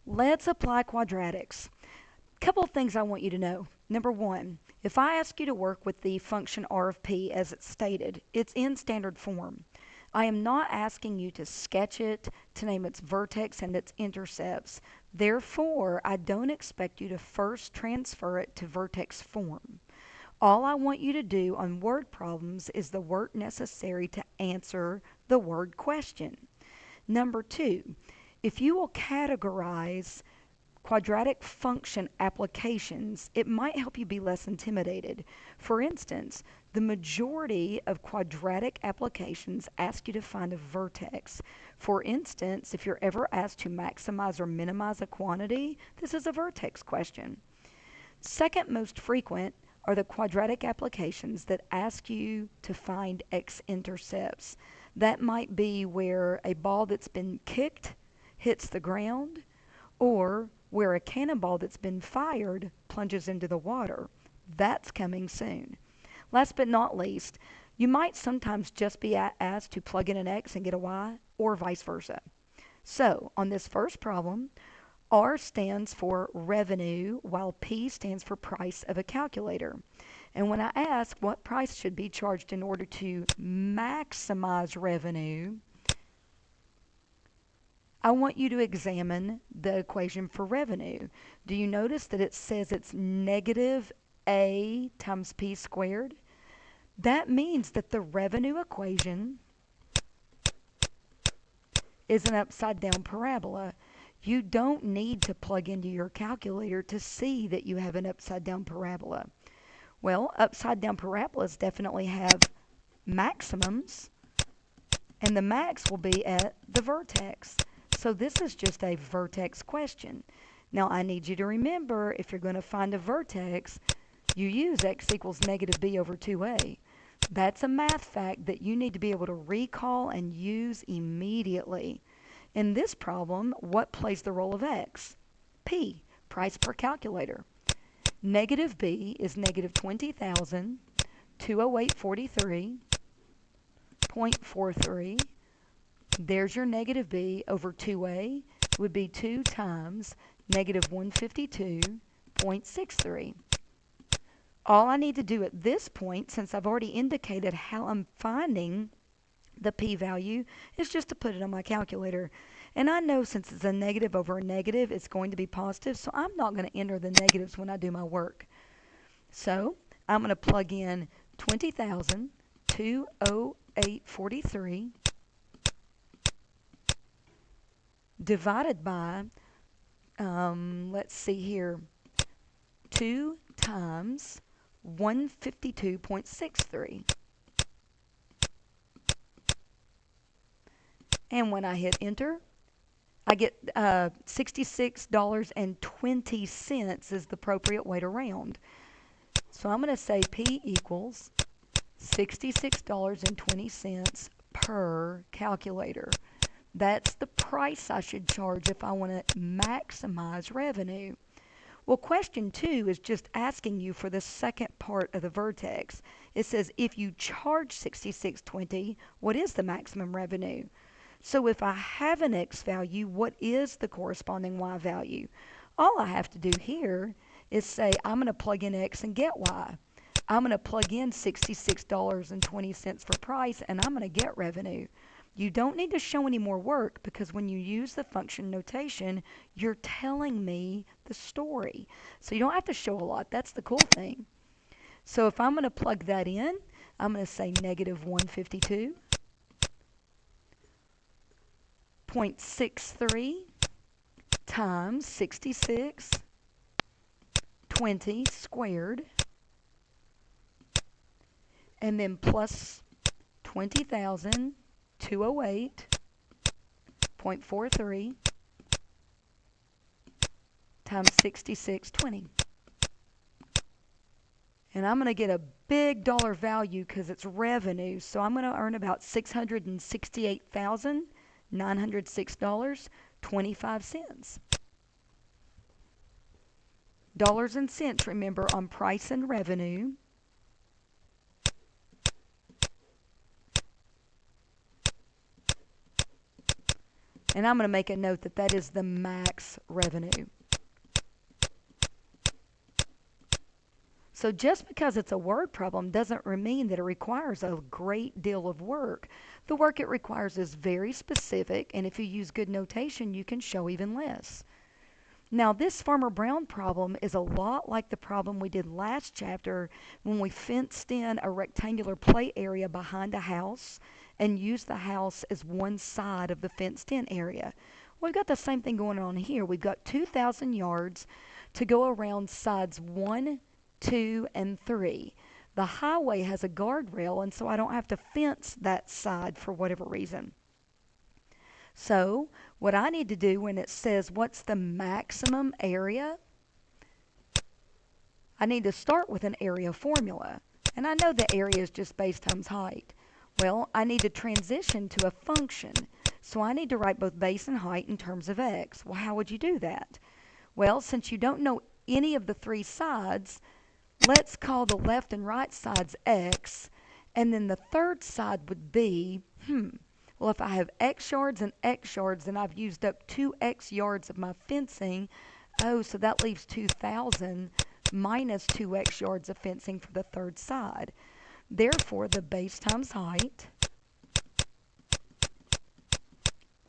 Let's apply quadratics. Couple of things I want you to know. Number one, if I ask you to work with the function r of p as it's stated, it's in standard form. I am not asking you to sketch it, to name its vertex and its intercepts. Therefore, I don't expect you to first transfer it to vertex form. All I want you to do on word problems is the work necessary to answer the word question. Number two, if you will categorize quadratic function applications, it might help you be less intimidated. For instance, the majority of quadratic applications ask you to find a vertex. For instance, if you're ever asked to maximize or minimize a quantity, this is a vertex question. Second most frequent are the quadratic applications that ask you to find x-intercepts. That might be where a ball that's been kicked hits the ground, or where a cannonball that's been fired plunges into the water. That's coming soon. Last but not least, you might sometimes just be asked to plug in an x and get a y, or vice versa. So, on this first problem, R stands for revenue, while P stands for price of a calculator. And when I ask what price should be charged in order to maximize revenue, I want you to examine the equation for revenue. Do you notice that it says it's negative A times P squared? That means that the revenue equation is an upside down parabola. You don't need to plug into your calculator to see that you have an upside down parabola. Well, upside down parabolas definitely have maximums, and the max will be at the vertex. So this is just a vertex question. Now I need you to remember, if you're going to find a vertex, you use x equals negative b over 2a. That's a math fact that you need to be able to recall and use immediately. In this problem, what plays the role of x? P, price per calculator. Negative b is negative 20,208.43.43. There's your negative b over 2a would be 2 times negative 152.63. All I need to do at this point, since I've already indicated how I'm finding the p-value, is just to put it on my calculator. And I know since it's a negative over a negative, it's going to be positive, so I'm not going to enter the negatives when I do my work. So I'm going to plug in 20,208.43 divided by, let's see here, 2 times 152.63. And when I hit enter, I get $66.20 is the appropriate way to round. So I'm going to say P equals $66.20 per calculator. That's the price I should charge if I want to maximize revenue. Well, question 2 is just asking you for the second part of the vertex. It says if you charge $66.20, what is the maximum revenue? So if I have an x value, what is the corresponding y value? All I have to do here is say I'm going to plug in x and get y. I'm going to plug in $66.20 for price, and I'm going to get revenue. You don't need to show any more work, because when you use the function notation, you're telling me the story. So you don't have to show a lot. That's the cool thing. So if I'm going to plug that in, I'm going to say negative 152.63 times 66.20 squared, and then plus 20,208.43 times 66.20. And I'm going to get a big dollar value because it's revenue. So I'm going to earn about $668,906.25. Dollars and cents, remember, on price and revenue. And I'm going to make a note that that is the max revenue. So just because it's a word problem doesn't mean that it requires a great deal of work. The work it requires is very specific, and if you use good notation, you can show even less. Now, this Farmer Brown problem is a lot like the problem we did last chapter when we fenced in a rectangular play area behind a house and used the house as one side of the fenced in area. We've got the same thing going on here. We've got 2,000 yards to go around sides 1, 2, and 3. The highway has a guardrail, and so I don't have to fence that side for whatever reason. So what I need to do when it says what's the maximum area, I need to start with an area formula. And I know the area is just base times height. Well, I need to transition to a function. So I need to write both base and height in terms of x. Well, how would you do that? Well, since you don't know any of the three sides, let's call the left and right sides x, and then the third side would be, well, if I have x yards and x yards, then I've used up 2x yards of my fencing. Oh, so that leaves 2,000 minus 2x yards of fencing for the third side. Therefore, the base times height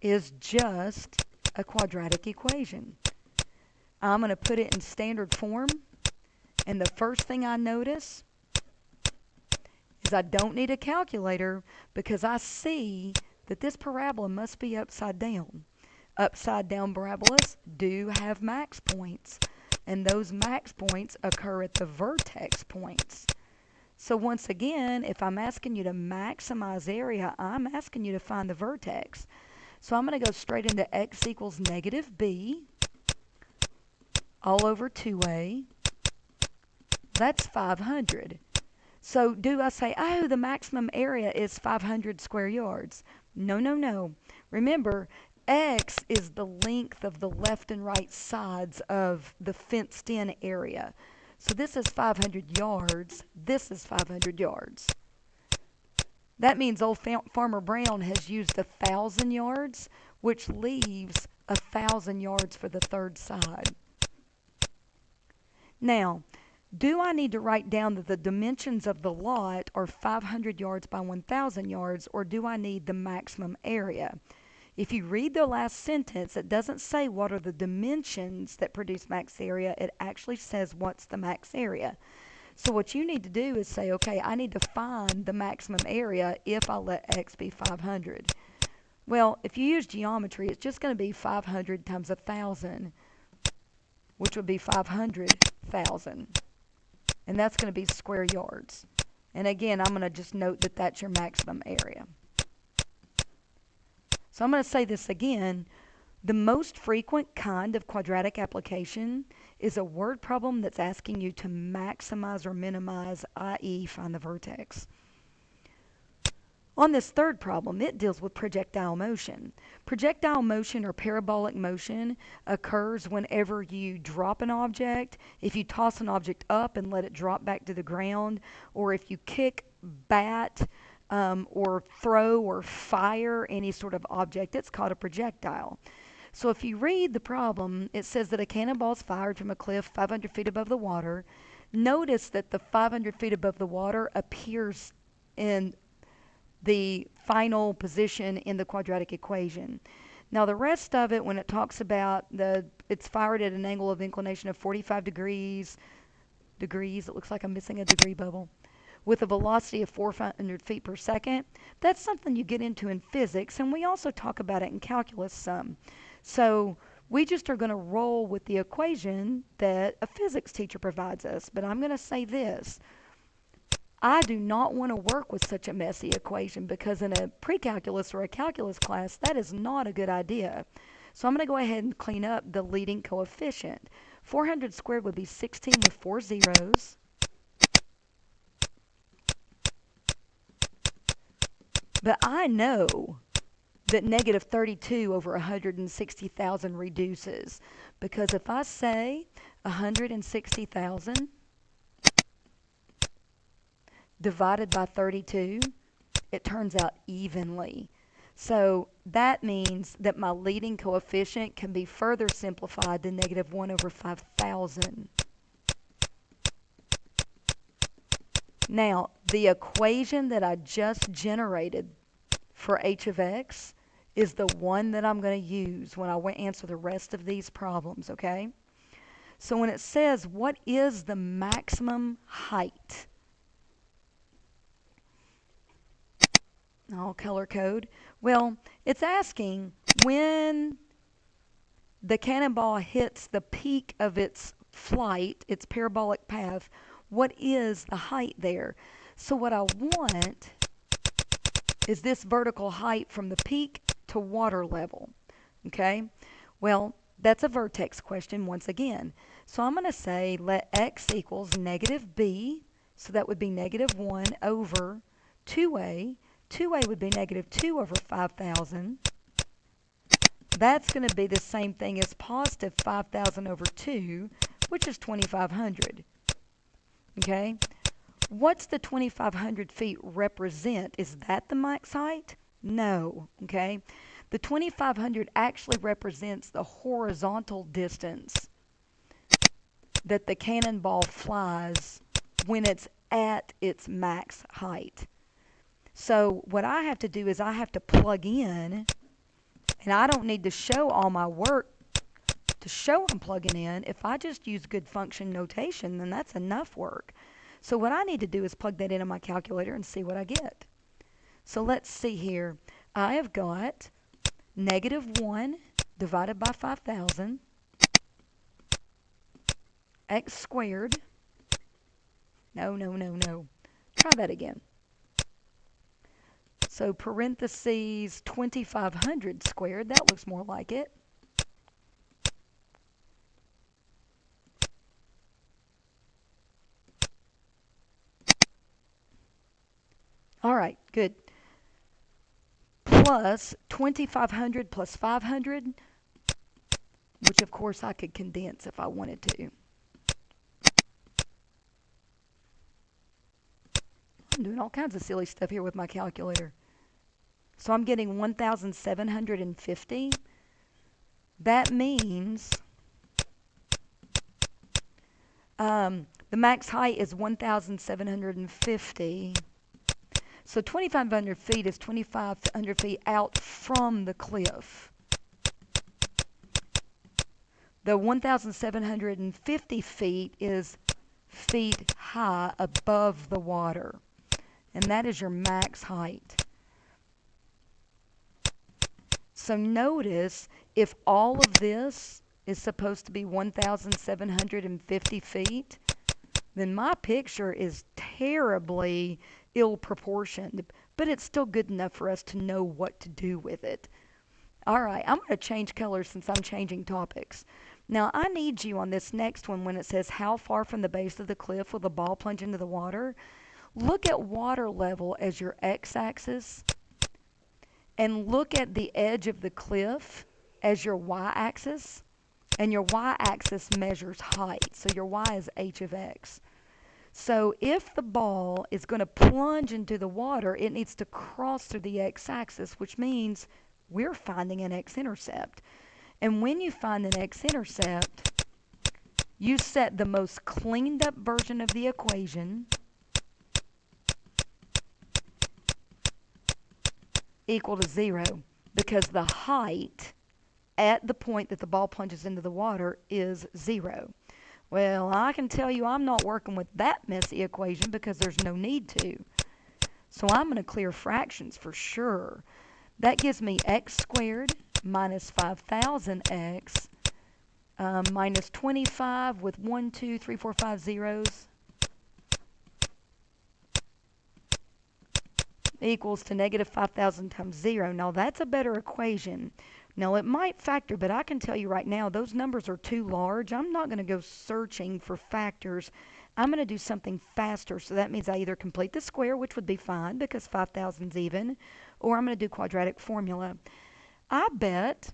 is just a quadratic equation. I'm going to put it in standard form, and the first thing I notice is I don't need a calculator because I see that this parabola must be upside down. Upside down parabolas do have max points, and those max points occur at the vertex points. So once again, if I'm asking you to maximize area, I'm asking you to find the vertex. So I'm going to go straight into x equals negative b all over 2a. That's 500. So do I say, oh, the maximum area is 500 square yards? No, no, no. Remember, x is the length of the left and right sides of the fenced-in area. So this is 500 yards. This is 500 yards. That means old Farmer Brown has used 1,000 yards, which leaves 1,000 yards for the third side. Now, do I need to write down that the dimensions of the lot are 500 yards by 1,000 yards, or do I need the maximum area? If you read the last sentence, it doesn't say what are the dimensions that produce max area. It actually says what's the max area. So what you need to do is say, okay, I need to find the maximum area if I let x be 500. Well, if you use geometry, it's just going to be 500 times 1,000, which would be 500,000. And that's going to be square yards. And again, I'm going to just note that that's your maximum area. So I'm going to say this again. The most frequent kind of quadratic application is a word problem that's asking you to maximize or minimize, i.e. find the vertex. On this third problem, it deals with projectile motion. Projectile motion or parabolic motion occurs whenever you drop an object, if you toss an object up and let it drop back to the ground, or if you kick, bat, or throw or fire any sort of object. It's called a projectile. So if you read the problem, it says that a cannonball is fired from a cliff 500 feet above the water. Notice that the 500 feet above the water appears in the final position in the quadratic equation. Now the rest of it, when it talks about it's fired at an angle of inclination of 45 degrees, it looks like I'm missing a degree bubble, with a velocity of 400 feet per second. That's something you get into in physics, and we also talk about it in calculus some. So we just are going to roll with the equation that a physics teacher provides us. But I'm going to say this. I do not want to work with such a messy equation because in a precalculus or a calculus class, that is not a good idea. So I'm going to go ahead and clean up the leading coefficient. 400 squared would be 16 with 4 zeros. But I know that negative 32 over 160,000 reduces, because if I say 160,000 divided by 32, it turns out evenly. So that means that my leading coefficient can be further simplified to negative 1 over 5,000. Now, the equation that I just generated for h of x is the one that I'm going to use when I answer the rest of these problems, okay? So when it says, what is the maximum height? I'll color code. Well, it's asking when the cannonball hits the peak of its flight, its parabolic path, what is the height there? So what I want is this vertical height from the peak to water level. Okay? Well, that's a vertex question once again. So I'm going to say let x equals negative b. So that would be negative 1 over 2a. 2a would be negative 2 over 5,000. That's going to be the same thing as positive 5,000 over 2, which is 2,500. Okay? What's the 2,500 feet represent? Is that the max height? No. Okay? The 2,500 actually represents the horizontal distance that the cannonball flies when it's at its max height. So what I have to do is I have to plug in, and I don't need to show all my work to show I'm plugging in. If I just use good function notation, then that's enough work. So what I need to do is plug that into my calculator and see what I get. So let's see here. I have got negative 1 divided by 5,000 x squared. No. Try that again. So parentheses 2,500 squared. That looks more like it. All right, good. Plus 2,500 plus 500, which of course I could condense if I wanted to. I'm doing all kinds of silly stuff here with my calculator. So I'm getting 1,750. That means the max height is 1,750. So 2,500 feet is 2,500 feet out from the cliff. The 1,750 feet is feet high above the water. And that is your max height. So notice, if all of this is supposed to be 1,750 feet, then my picture is terribly ill-proportioned, but it's still good enough for us to know what to do with it. All right, I'm going to change colors since I'm changing topics. Now, I need you on this next one when it says, how far from the base of the cliff will the ball plunge into the water? Look at water level as your x-axis, and look at the edge of the cliff as your y-axis, and your y-axis measures height, so your y is h of x. So if the ball is going to plunge into the water, it needs to cross through the x-axis, which means we're finding an x-intercept. And when you find an x-intercept, you set the most cleaned up version of the equation equal to 0, because the height at the point that the ball plunges into the water is 0. Well, I can tell you I'm not working with that messy equation because there's no need to. So I'm going to clear fractions for sure. That gives me x squared minus 5,000x minus 25 with 1, 2, 3, 4, 5 zeros equals to negative 5,000 times 0. Now that's a better equation. Now it might factor, but I can tell you right now those numbers are too large. I'm not going to go searching for factors. I'm going to do something faster. So that means I either complete the square, which would be fine because 5,000 is even, or I'm going to do quadratic formula. I bet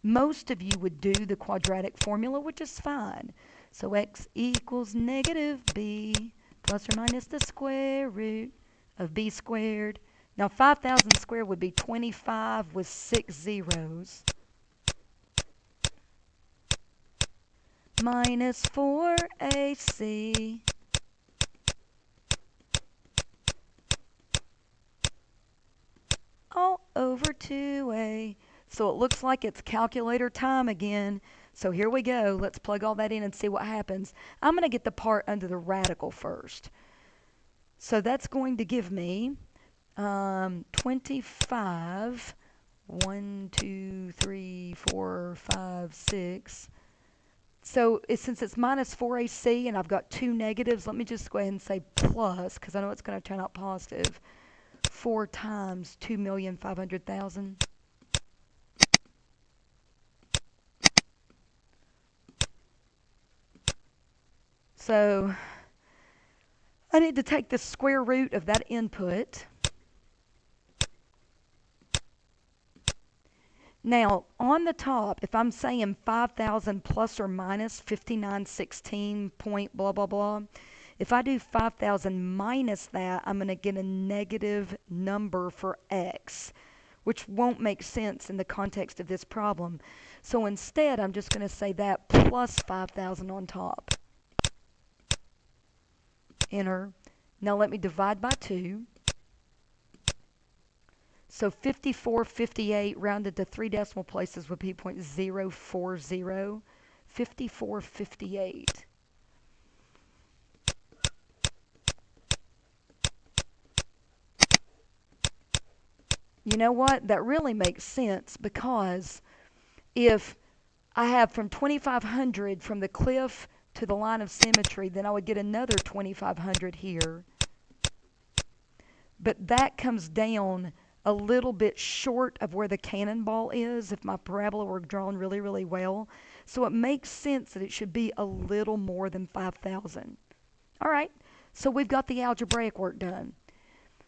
most of you would do the quadratic formula, which is fine. So x equals negative b plus or minus the square root of b squared Now 5,000 squared would be 25 with 6 zeros minus 4AC all over 2A. So it looks like it's calculator time again. So here we go. Let's plug all that in and see what happens. I'm going to get the part under the radical first. So that's going to give me 25, 1, 2, 3, 4, 5, 6. So since it's minus 4AC and I've got two negatives, let me just go ahead and say plus, because I know it's going to turn out positive. 4 times 2,500,000. So I need to take the square root of that input. Now, on the top, if I'm saying 5,000 plus or minus 5916 point blah, blah, blah, if I do 5,000 minus that, I'm going to get a negative number for x, which won't make sense in the context of this problem. So instead, I'm just going to say that plus 5,000 on top. Enter. Now let me divide by 2. So 5458 rounded to 3 decimal places would be 0.040. 5458. You know what? That really makes sense, because if I have from 2,500 from the cliff to the line of symmetry, then I would get another 2,500 here. But that comes down a little bit short of where the cannonball is if my parabola were drawn really, really well. So it makes sense that it should be a little more than 5,000. All right, so we've got the algebraic work done.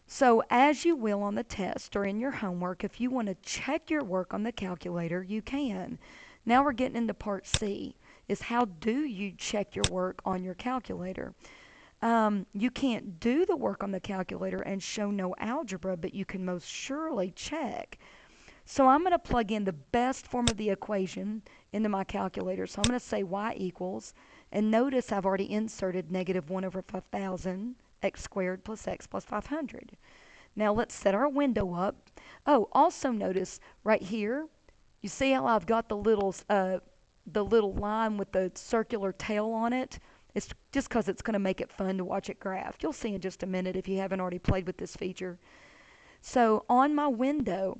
So as you will on the test or in your homework, if you want to check your work on the calculator, you can. Now we're getting into part C, is how do you check your work on your calculator? You can't do the work on the calculator and show no algebra, but you can most surely check. So I'm going to plug in the best form of the equation into my calculator. So I'm going to say y equals, and notice I've already inserted negative 1 over 5,000 x squared plus x plus 500. Now let's set our window up. Oh, also notice right here, you see how I've got the little line with the circular tail on it? It's just because it's going to make it fun to watch it graph. You'll see in just a minute if you haven't already played with this feature. So on my window,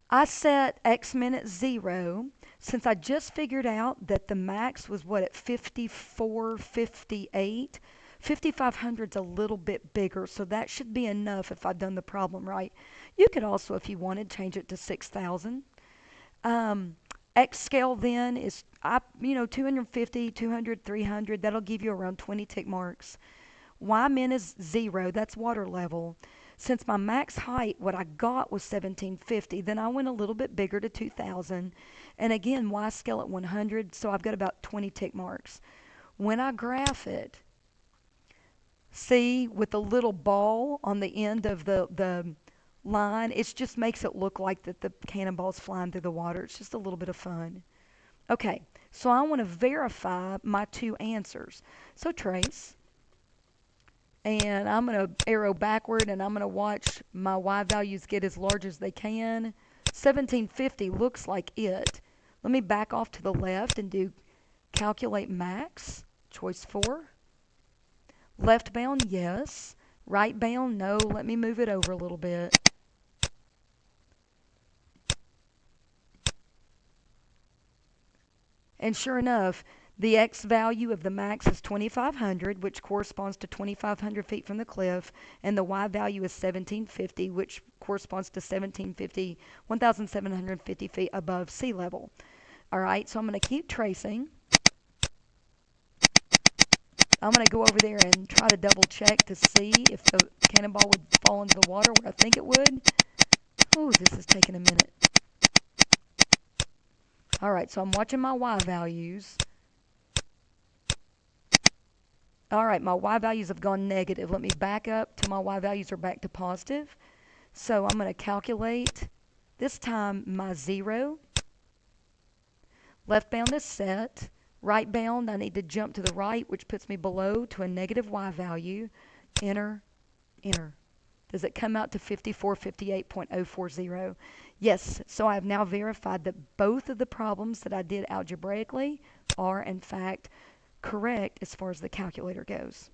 I set x min at 0. Since I just figured out that the max was what, at 5458, 5,500 is a little bit bigger, so that should be enough if I've done the problem right. You could also, if you wanted, change it to 6,000. X scale then is, 250, 200, 300. That'll give you around 20 tick marks. Y min is 0. That's water level. Since my max height, what I got was 1750, then I went a little bit bigger to 2000. And again, Y scale at 100, so I've got about 20 tick marks. When I graph it, see with the little ball on the end of the line, it just makes it look like that the cannonball's flying through the water. It's just a little bit of fun. Okay, so I want to verify my two answers. So trace, and I'm going to arrow backward, and I'm going to watch my y values get as large as they can. 1750 looks like it. Let me back off to the left and do calculate max, choice 4. Left bound, yes. Right bound, no. Let me move it over a little bit. And sure enough, the x value of the max is 2,500, which corresponds to 2,500 feet from the cliff, and the y value is 1,750, which corresponds to 1,750 feet above sea level. All right, so I'm going to keep tracing. I'm going to go over there and try to double check to see if the cannonball would fall into the water where I think it would. Oh, this is taking a minute. All right, so I'm watching my y values. All right, my y values have gone negative. Let me back up till my y values are back to positive. So I'm going to calculate, this time, my 0. Left bound is set. Right bound, I need to jump to the right, which puts me below to a negative y value. Enter, enter. Does it come out to 5458.040? Yes, so I have now verified that both of the problems that I did algebraically are, in fact, correct as far as the calculator goes.